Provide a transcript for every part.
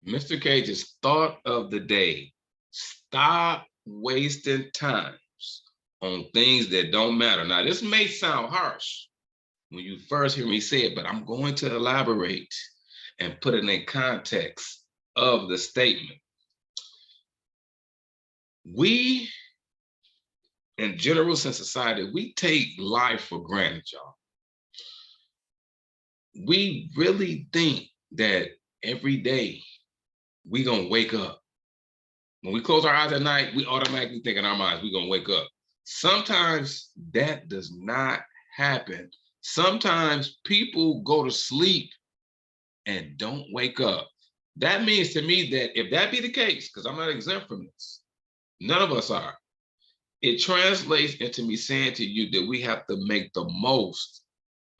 Mr. Cage's thought of the day: stop wasting times on things that don't matter. Now, this may sound harsh when you first hear me say it, but I'm going to elaborate and put it in context of the statement. We, in general, in society, we take life for granted, y'all. We really think that every day we gonna wake up. When we close our eyes at night, we automatically think in our minds we gonna wake up. Sometimes that does not happen. Sometimes people go to sleep and don't wake up. That means to me that if that be the case, because I'm not exempt from this, none of us are, it translates into me saying to you that we have to make the most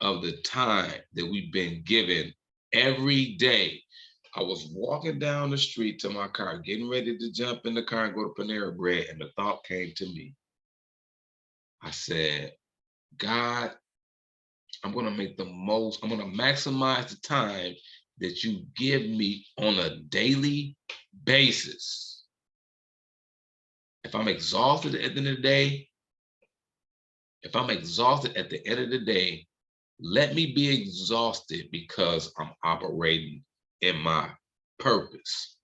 of the time that we've been given every day. I was walking down the street to my car, getting ready to jump in the car and go to Panera Bread, and the thought came to me. I said, God, I'm going to make the most, I'm going to maximize the time that you give me on a daily basis. If I'm exhausted at the end of the day, let me be exhausted because I'm operating in my purpose.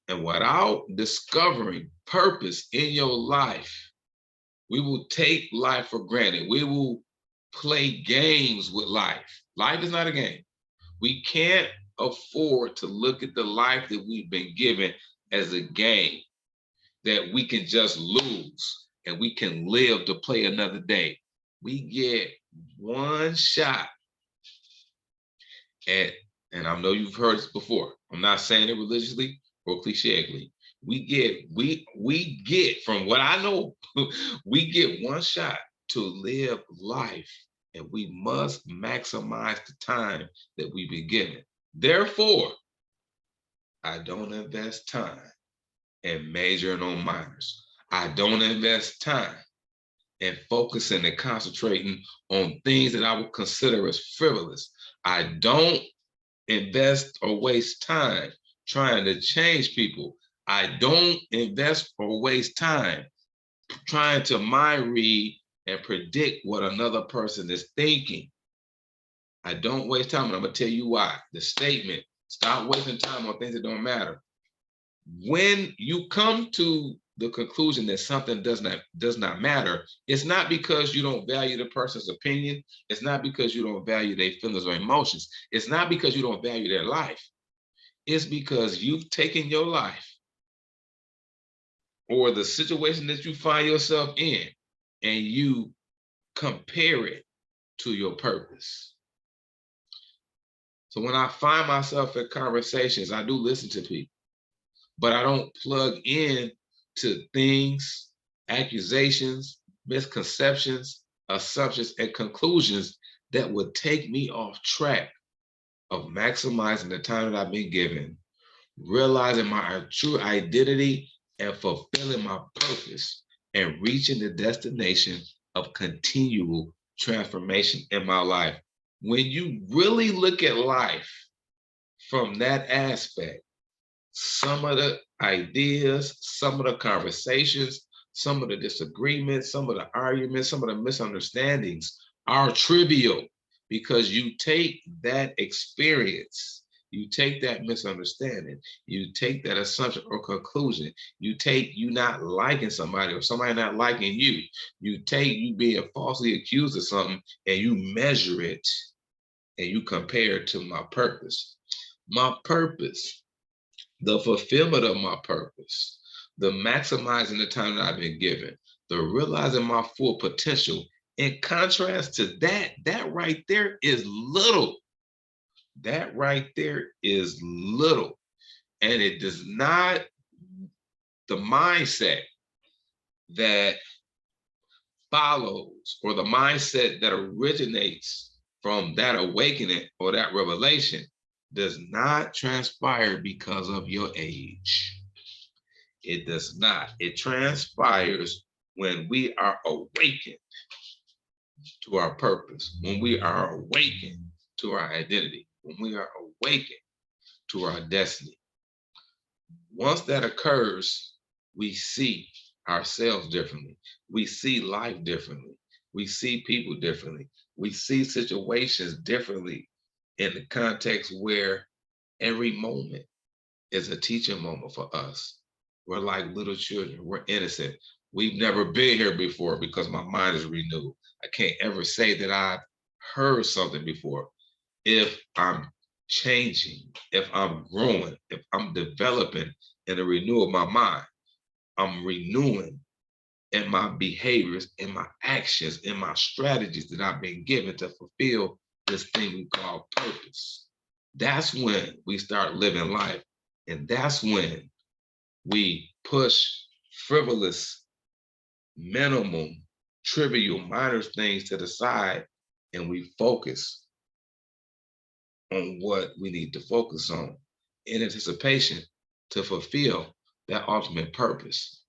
And without discovering purpose in your life, we will take life for granted. We will play games with life. Life is not a game. We can't afford to look at the life that we've been given as a game that we can just lose and we can live to play another day. We get one shot at, and I know you've heard this before, I'm not saying it religiously or clicheically. We get from what I know, we get one shot to live life, and we must maximize the time that we've been given. Therefore, I don't invest time in majoring on minors. I don't invest time in focusing and concentrating on things that I would consider as frivolous. I don't invest or waste time trying to change people. I don't invest or waste time trying to mind read and predict what another person is thinking. I don't waste time, and I'm gonna tell you why. The statement, stop wasting time on things that don't matter. When you come to the conclusion that something does not matter, it's not because you don't value the person's opinion. It's not because you don't value their feelings or emotions. It's not because you don't value their life. It's because you've taken your life or the situation that you find yourself in and you compare it to your purpose. So when I find myself in conversations, I do listen to people, but I don't plug in to things, accusations, misconceptions, assumptions, and conclusions that would take me off track of maximizing the time that I've been given, realizing my true identity and fulfilling my purpose and reaching the destination of continual transformation in my life. When you really look at life from that aspect, some of the ideas, some of the conversations, some of the disagreements, some of the arguments, some of the misunderstandings are trivial because you take that experience, you take that misunderstanding, you take that assumption or conclusion, you take you not liking somebody or somebody not liking you, you take you being falsely accused of something and you measure it and you compare it to my purpose. My purpose, the fulfillment of my purpose, the maximizing the time that I've been given, the realizing my full potential. In contrast to that, that right there is little. That right there is little. And it does not, the mindset that follows or the mindset that originates from that awakening or that revelation does not transpire because of your age. It does not. It transpires when we are awakened to our purpose, when we are awakened to our identity, when we are awakened to our destiny. Once that occurs, we see ourselves differently. We see life differently. We see people differently. We see situations differently in the context where every moment is a teaching moment for us. We're like little children. We're innocent. We've never been here before because my mind is renewed. I can't ever say that I've heard something before. If I'm changing, if I'm growing, if I'm developing in the renewal of my mind, I'm renewing in my behaviors, in my actions, in my strategies that I've been given to fulfill this thing we call purpose. That's when we start living life. And that's when we push frivolous, minimum, trivial, minor things to the side and we focus on what we need to focus on in anticipation to fulfill that ultimate purpose.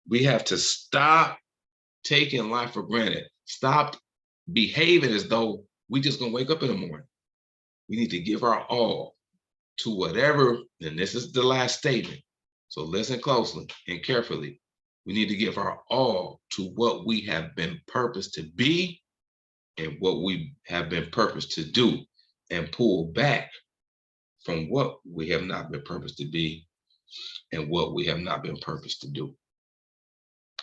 We have to stop taking life for granted. Stop behaving as though we just gonna wake up in the morning. We need to give our all to whatever, and this is the last statement. So listen closely and carefully. We need to give our all to what we have been purposed to be and what we have been purposed to do, and pull back from what we have not been purposed to be and what we have not been purposed to do.